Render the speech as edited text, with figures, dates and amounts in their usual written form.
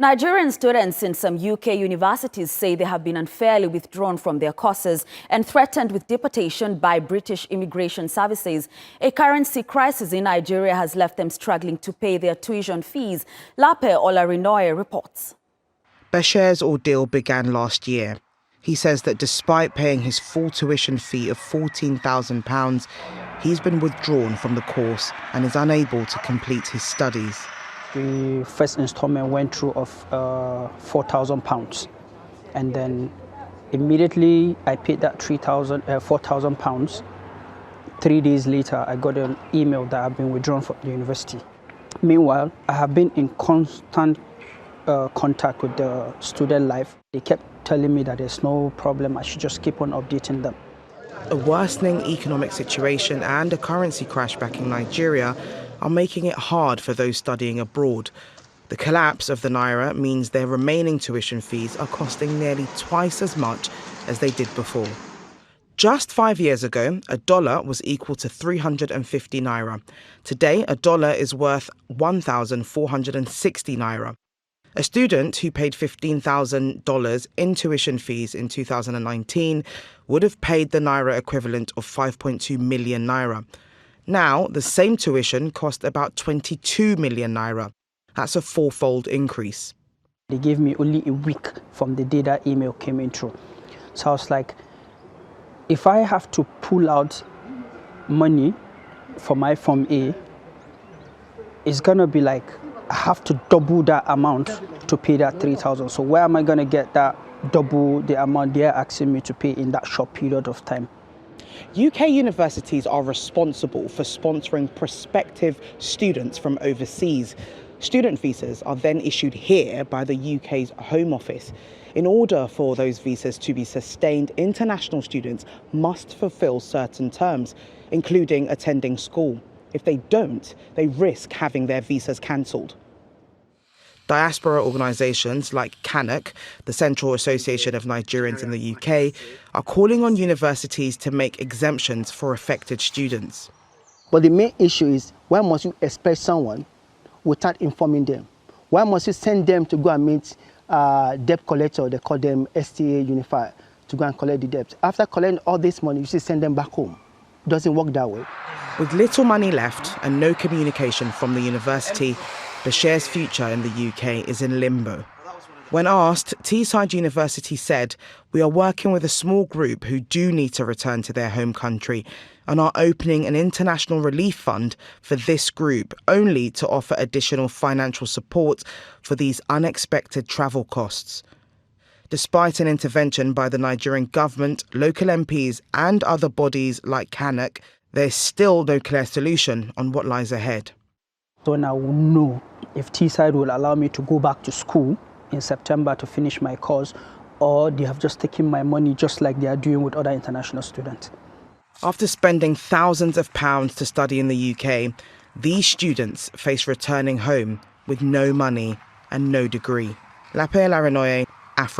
Nigerian students in some UK universities say they have been unfairly withdrawn from their courses and threatened with deportation by British immigration services. A currency crisis in Nigeria has left them struggling to pay their tuition fees. Lape Olarinoye reports. Bashir's ordeal began last year. He says that despite paying his full tuition fee of £14,000, he's been withdrawn from the course and is unable to complete his studies. The first installment went through of £4,000, and then immediately I paid that £4,000. 3 days later, I got an email that I've been withdrawn from the university. Meanwhile, I have been in constant contact with the student life. They kept telling me that there's no problem, I should just keep on updating them. A worsening economic situation and a currency crash back in Nigeria are making it hard for those studying abroad. The collapse of the naira means their remaining tuition fees are costing nearly twice as much as they did before. Just 5 years ago, a dollar was equal to 350 naira. Today, a dollar is worth 1,460 naira. A student who paid $15,000 in tuition fees in 2019 would have paid the naira equivalent of 5.2 million naira. Now, the same tuition cost about 22 million naira. That's a fourfold increase. They gave me only a week from the day that email came in through. So I was like, if I have to pull out money for my Form A, it's going to be like I have to double that amount to pay that 3,000. So where am I going to get that double the amount they're asking me to pay in that short period of time? UK universities are responsible for sponsoring prospective students from overseas. Student visas are then issued here by the UK's Home Office. In order for those visas to be sustained, international students must fulfil certain terms, including attending school. If they don't, they risk having their visas cancelled. Diaspora organisations like CANOC, the Central Association of Nigerians in the UK, are calling on universities to make exemptions for affected students. But the main issue is, why must you expect someone without informing them? Why must you send them to go and meet debt collector, they call them STA Unified, to go and collect the debt? After collecting all this money, you should send them back home. It doesn't work that way. With little money left and no communication from the university, Bashir's future in the UK is in limbo. When asked, Teesside University said, "We are working with a small group who do need to return to their home country and are opening an international relief fund for this group only to offer additional financial support for these unexpected travel costs." Despite an intervention by the Nigerian government, local MPs and other bodies like CANOC, there's still no clear solution on what lies ahead. So now I will know if Teesside will allow me to go back to school in September to finish my course, or they have just taken my money just like they are doing with other international students. After spending thousands of pounds to study in the UK, these students face returning home with no money and no degree. Lape Olarinoye, Africa.